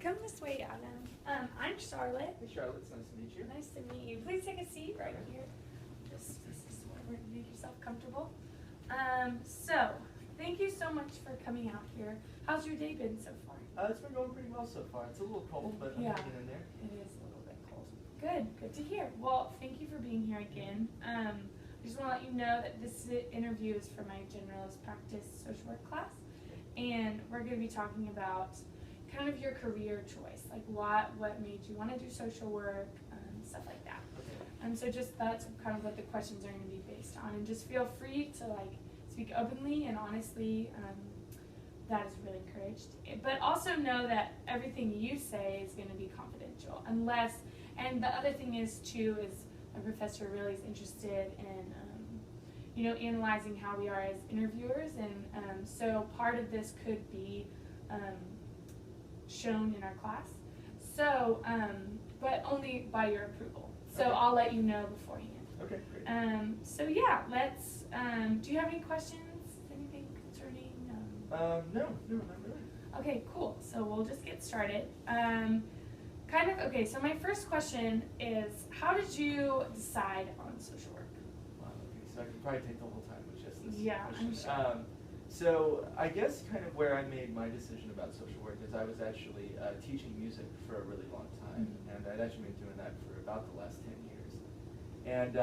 Come this way, Adam. I'm Charlotte. Hey Charlotte, it's nice to meet you. Nice to meet you. Please take a seat right here. Just this is where make yourself comfortable. So thank you so much for coming out here. How's your day been so far? It's been going pretty well so far. It's a little cold, but I'm hanging in there. It is a little bit cold. Good to hear. Well, thank you for being here again. I just want to let you know that this interview is for my generalist practice social work class, and we're going to be talking about kind of your career choice, like what made you want to do social work, stuff like that. Okay. So just that's kind of what the questions are going to be based on, and just feel free to like speak openly and honestly. That is really encouraged. But also know that everything you say is going to be confidential, unless. And the other thing is too is my professor really is interested in analyzing how we are as interviewers, and so part of this could be shown in our class. So, but only by your approval. So Okay. I'll let you know beforehand. Okay, great. So yeah, let's. Do you have any questions? Anything concerning? No, not really. Okay, cool. So we'll just get started. So my first question is, how did you decide on social work? Wow, okay, so I could probably take the whole time with just this Yeah, question. I'm sure. So I guess kind of where I made my decision about social work is I was actually teaching music for a really long time, and I'd actually been doing that for about the last 10 years. And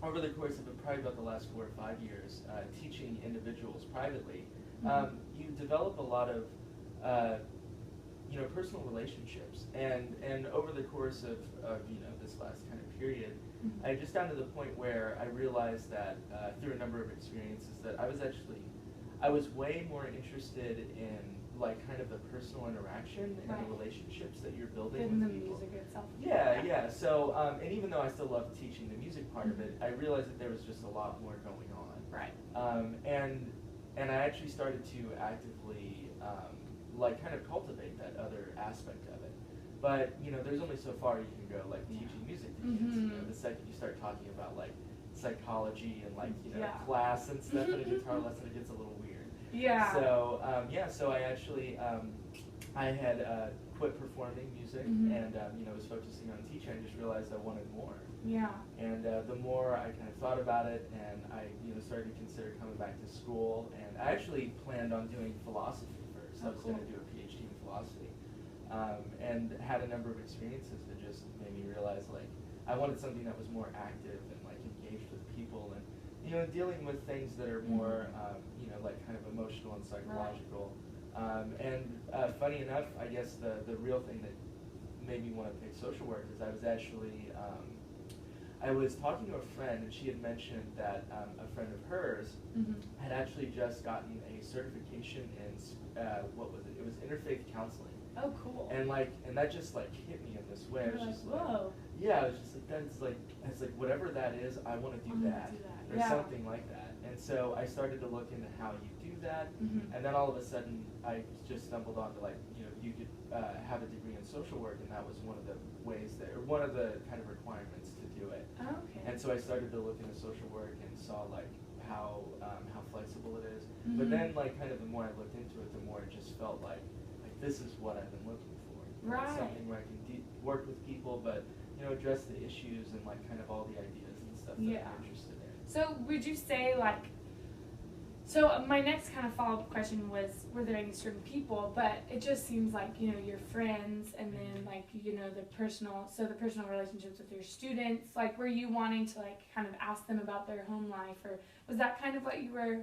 over the course of probably about the last 4 or 5 years, teaching individuals privately, you develop a lot of personal relationships, and over the course of this last kind of period, I just down to the point where I realized that through a number of experiences that I was way more interested in like kind of the personal interaction and the relationships that you're building Than with the people. music itself. Yeah. So and even though I still love teaching the music part of it, I realized that there was just a lot more going on. Right. And I actually started to actively like kind of cultivate that other aspect of it. But there's only so far you can go like teaching music to kids. The second you start talking about like psychology and like class and stuff in a guitar lesson, it gets a little weird. Yeah. So so I actually I had quit performing music and was focusing on teaching. I just realized I wanted more. Yeah. And the more I kind of thought about it, and I started to consider coming back to school, and I actually planned on doing philosophy first. I was going to do a PhD in philosophy, and had a number of experiences that just made me realize like I wanted something that was more active and like engaged with people, and dealing with things that are more like kind of emotional and psychological. Funny enough, I guess the real thing that made me want to pick social work is I was actually I was talking to a friend, and she had mentioned that a friend of hers had actually just gotten a certification in what was it? It was interfaith counseling. Oh, cool. And that just like hit me in this way. I was just whoa. Yeah, I was just like, it's like whatever that is, I want to do that. Or something like that. And so I started to look into how you do that, and then all of a sudden I just stumbled onto like you could have a degree in social work, and that was one of the ways that, or one of the kind of requirements to do it. Okay. And so I started to look into social work and saw like how flexible it is. But then like kind of the more I looked into it, the more it just felt like this is what I've been looking for. Right. Something where I can work with people, but address the issues and like kind of all the ideas and stuff that I'm interested in. So would you say so my next kind of follow-up question was, were there any certain people, but it just seems like, your friends, and then like, the personal relationships with your students, like were you wanting to like kind of ask them about their home life, or was that kind of what you were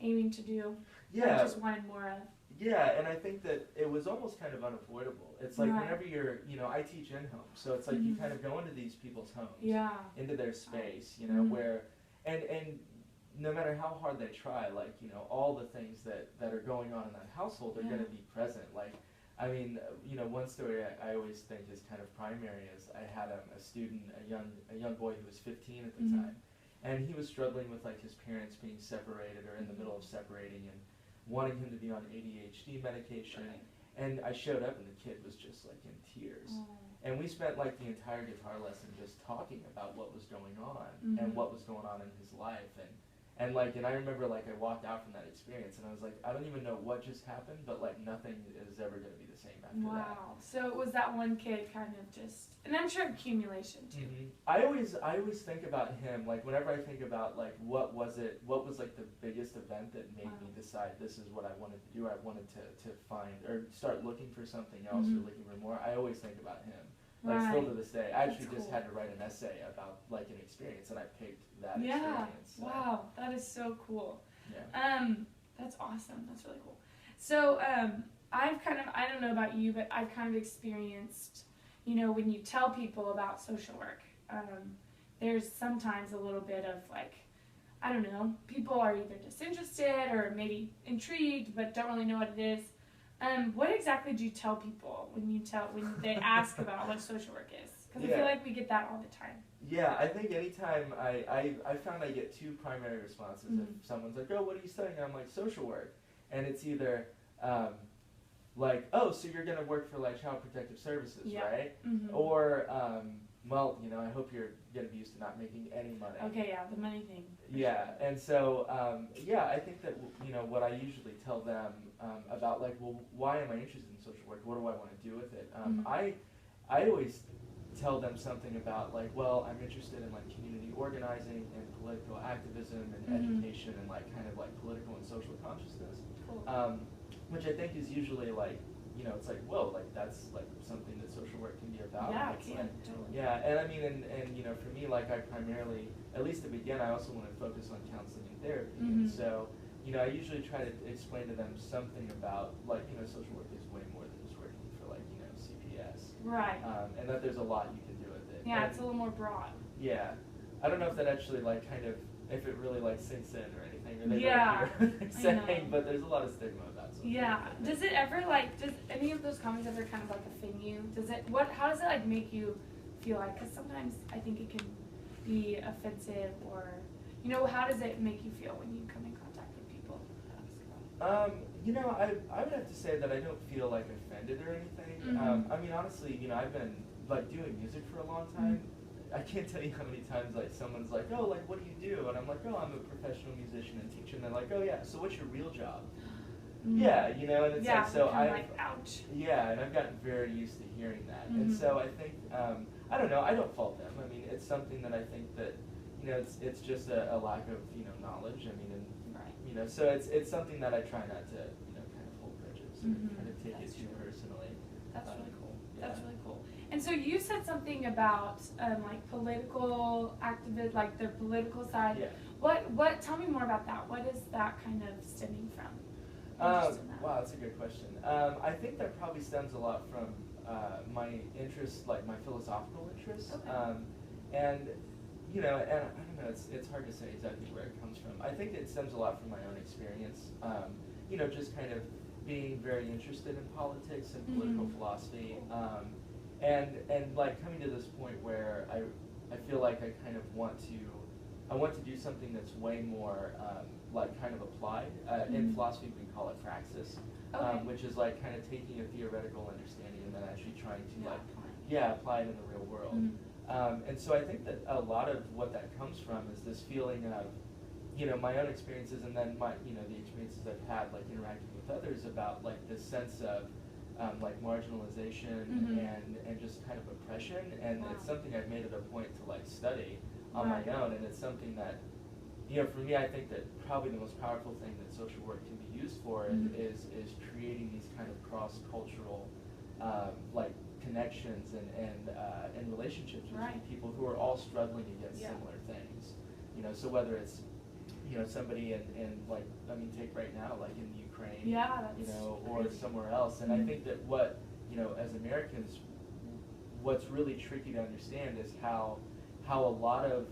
aiming to do? Yeah. Or just wanted more of? Yeah, and I think that it was almost kind of unavoidable. It's like whenever you're, I teach in-home, so it's like you kind of go into these people's homes, into their space, where, and no matter how hard they try, like, all the things that are going on in that household are going to be present. Like, I mean, one story I always think is kind of primary is I had a student, a young boy who was 15 at the time, and he was struggling with like his parents being separated or in the middle of separating, and wanting him to be on ADHD medication. And I showed up, and the kid was just like in tears. And we spent like the entire guitar lesson just talking about what was going on and what was going on in his life. And I remember like I walked out from that experience, and I was like, I don't even know what just happened, but like nothing is ever going to be the same after after that. Wow. So was that one kid kind of just, and I'm sure accumulation too. Mm-hmm. I always think about him, like whenever I think about like what was like the biggest event that made me decide this is what I wanted to do. I wanted to find or start looking for something else or looking for more. I always think about him. Like still to this day. I actually just had to write an essay about like an experience and I picked that experience. So. Wow, that is so cool. Yeah. That's awesome. That's really cool. So I've kind of, I don't know about you, but I've kind of experienced, you know, when you tell people about social work, there's sometimes a little bit of like, I don't know, people are either disinterested or maybe intrigued but don't really know what it is. What exactly do you tell people when they ask about what social work is? Because I feel like we get that all the time. Yeah, I think anytime I found I get two primary responses. If someone's like, oh, what are you studying? I'm like, social work. And it's either like, oh, so you're going to work for like Child Protective Services, right? Or, well, you know, I hope you're going to be used to not making any money. Okay, yeah, the money thing. Yeah, and so, yeah, I think that, you know, what I usually tell them about like, well, why am I interested in social work? What do I want to do with it? I always tell them something about like, well, I'm interested in like community organizing and political activism and education and like kind of like political and social consciousness, which I think is usually like, you know, it's like, whoa, like that's like something that social work can be about. Yeah, it can. Like, totally. Yeah, and I mean, and you know, for me, like I primarily, at least to begin, I also want to focus on counseling and therapy. And so, you know, I usually try to explain to them something about like, you know, social work is way more than just working for like, you know, CPS. Right. And that there's a lot you can do with it. Yeah, and it's a little more broad. Yeah. I don't know if that actually like kind of, if it really like sinks in or anything, or they yeah, don't hear what they're saying, but there's a lot of stigma about social Yeah. work. Does it ever like, does any of those comments ever kind of like offend you? Does it, how does it like make you feel like, because sometimes I think it can be offensive or, you know, how does it make you feel when you come in contact with people? You know, I would have to say that I don't feel like offended or anything. I mean, honestly, you know, I've been like doing music for a long time. I can't tell you how many times like someone's like, oh, like what do you do? And I'm like, oh, I'm a professional musician and teacher. And they're like, oh yeah, so what's your real job? Yeah, you know, and it's like, so I like, ouch. Yeah, and I've gotten very used to hearing that. And so I think, I don't know, I don't fault them. I mean, it's something that I think that, you know, it's just a lack of, you know, knowledge. I mean, and, you know, so it's something that I try not to, you know, kind of hold grudges or kind of take it too personally. That's really cool. Yeah. That's really cool. And so you said something about like political activism, like the political side. Yeah. What? Tell me more about that. What is that kind of stemming from? Wow, that's a good question. I think that probably stems a lot from my interest, like my philosophical interests. Okay. And you know, and I don't know, it's hard to say exactly where it comes from. I think it stems a lot from my own experience. You know, just kind of being very interested in politics and political philosophy. And like coming to this point where I feel like I kind of want to do something that's way more like kind of applied. In philosophy we call it praxis, which is like kind of taking a theoretical understanding and then actually trying to apply it in the real world. And so I think that a lot of what that comes from is this feeling of, you know, my own experiences and then my, you know, the experiences I've had like interacting with others about like this sense of like marginalization and just kind of oppression, and it's something I've made it a point to like study on my own, and it's something that, you know, for me, I think that probably the most powerful thing that social work can be used for is creating these kind of cross-cultural like connections and relationships between people who are all struggling against similar things. You know, so whether it's, you know, somebody in like, I mean, take right now, like in Ukraine, you know, or somewhere else. And I think that what, you know, as Americans, what's really tricky to understand is how a lot of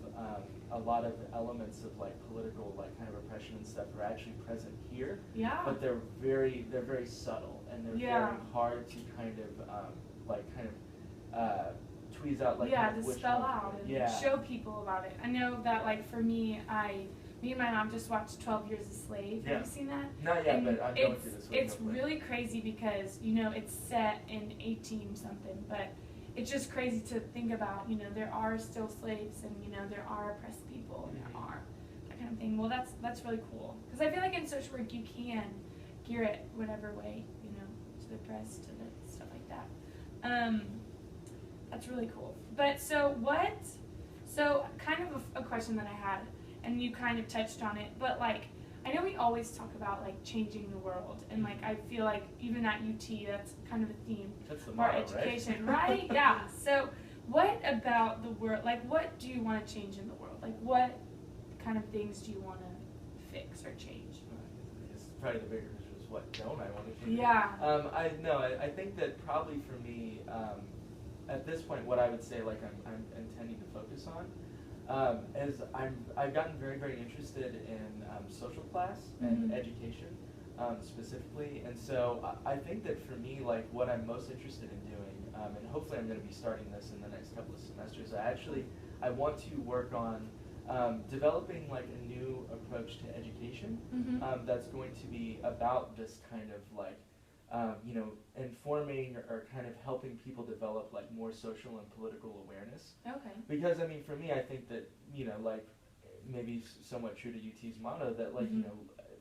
elements of like political like kind of oppression and stuff are actually present here. But they're very subtle, and they're very hard to kind of tweeze out like to spell out and show people about it. I know that like for me, me and my mom just watched 12 Years a Slave. Have you seen that? Not yet, but I'm going through this. It's really crazy because, you know, it's set in 18 something, but it's just crazy to think about, you know, there are still slaves and, you know, there are oppressed people and there are that kind of thing. Well, that's really cool. Because I feel like in social work you can gear it whatever way, you know, to the oppressed, to the stuff like like that. That's really cool. But so kind of a question that I had, and you kind of touched on it, but like, I know we always talk about like changing the world, and like I feel like even at UT, that's kind of a theme of our education, right? Yeah. So what about the world, like what do you want to change in the world? Like what kind of things do you want to fix or change? It's probably the bigger question is what don't I want to change? Yeah. I think that probably for me, at this point, what I would say like I'm intending to focus on is I've gotten very, very interested in social class and education specifically, and so I think that for me, like what I'm most interested in doing, and hopefully I'm going to be starting this in the next couple of semesters, I want to work on developing like a new approach to education that's going to be about this kind of like informing or kind of helping people develop like more social and political awareness. Okay. Because I mean, for me, I think that like maybe somewhat true to UT's motto that like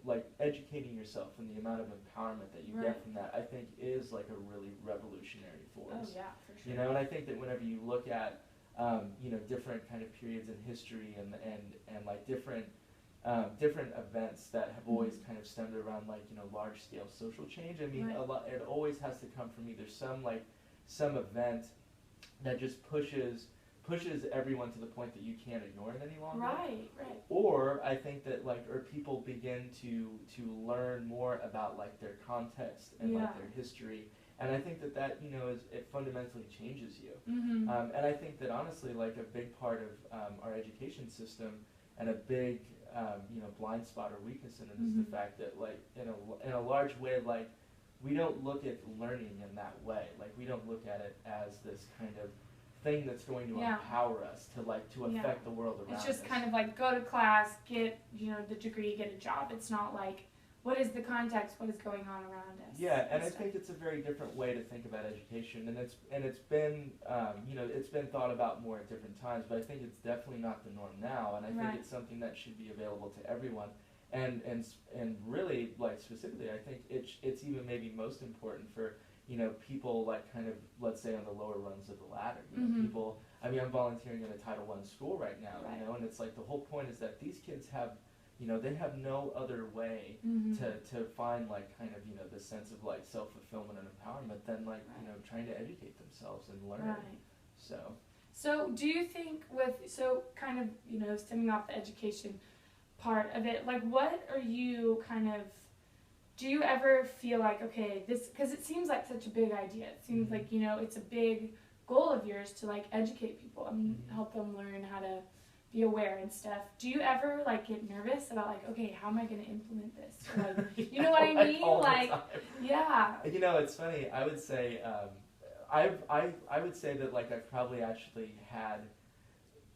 like educating yourself and the amount of empowerment that you get from that, I think is like a really revolutionary force. Oh yeah, for sure. And I think that whenever you look at different kind of periods in history and like different events that have always kind of stemmed around like large scale social change. I mean, it always has to come from either some event that just pushes everyone to the point that you can't ignore it any longer. Right. Or I think that or people begin to learn more about like their context and like their history. And I think that it fundamentally changes you. And I think that honestly, like a big part of our education system and a big blind spot or weakness in it is the fact that like in a large way, like we don't look at learning in that way. Like we don't look at it as this kind of thing that's going to empower us to affect the world around us. It's just kind of like go to class, get the degree, get a job. It's not like what is the context, what is going on around us. Yeah, and I think it's a very different way to think about education, and it's been it's been thought about more at different times, but I think it's definitely not the norm now, and I think it's something that should be available to everyone, and really like specifically, I think it's even maybe most important for people like kind of, let's say, on the lower rungs of the ladder. People. I mean, I'm volunteering in a Title I school right now, and it's like the whole point is that these kids have. They have no other way to find like kind of the sense of like self-fulfillment and empowerment than like trying to educate themselves and learn. So do you think kind of stemming off the education part of it, like what are you kind of, do you ever feel like, okay, this, because it seems like such a big idea, it seems like it's a big goal of yours to like educate people and help them learn how to be aware and stuff. Do you ever like get nervous about like, okay, how am I going to implement this? Or, like, you know what I mean? Like, yeah. It's funny. I would say, I would say that like I've probably actually had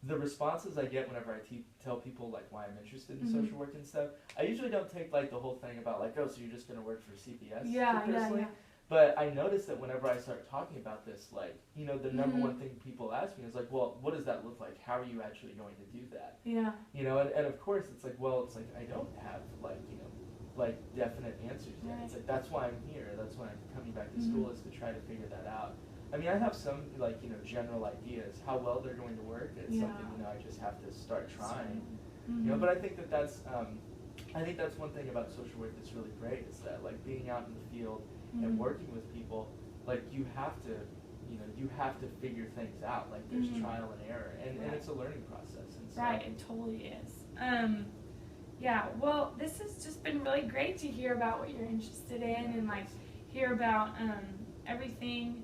the responses I get whenever I tell people like why I'm interested in social work and stuff. I usually don't take like the whole thing about like, oh, so you're just going to work for CPS. Yeah. But I notice that whenever I start talking about this, like, the number one thing people ask me is like, well, what does that look like? How are you actually going to do that? Yeah. And of course it's like, well, it's like I don't have like, like definite answers yet. It's like that's why I'm here. That's why I'm coming back to school is to try to figure that out. I mean, I have some like, general ideas. How well they're going to work, it's something, I just have to start trying. But I think that's one thing about social work that's really great is that like being out in the field and working with people, like you have to figure things out. Like there's trial and error, and it's a learning process. And so, it totally is. Yeah, well, this has just been really great to hear about what you're interested in and like hear about everything.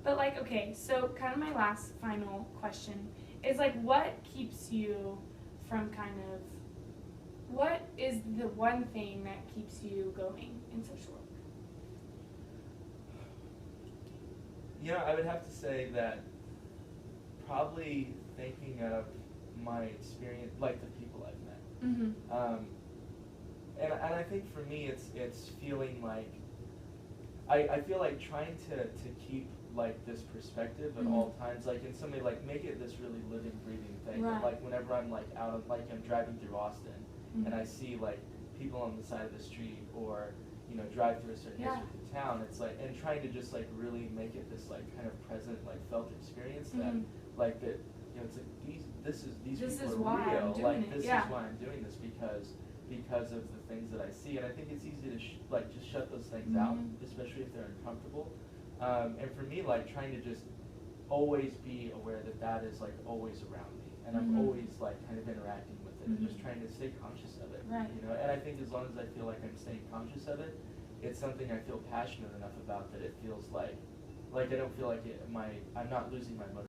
But like, okay, so kind of my last final question is like, what keeps you from what is the one thing that keeps you going in social work? I would have to say that probably thinking of my experience, like the people I've met. And I think for me, it's feeling like, I feel like trying to keep like this perspective at all times, like in some way, like make it this really living, breathing thing. And, like whenever I'm like out, like I'm driving through Austin, and I see like people on the side of the street, or drive through a certain district and town, it's like, and trying to just like really make it this like kind of present, like felt experience that, like that, you know, it's like these people are real, like this is why I'm doing this, because of the things that I see, and I think it's easy to like just shut those things out, especially if they're uncomfortable, and for me, like trying to just always be aware that that is like always around me, and I'm always like kind of interacting with it, and just trying to stay conscious of it, you know, and I think as long as I feel like I'm staying conscious of it, it's something I feel passionate enough about that it feels like I don't feel like I'm not losing my motivation.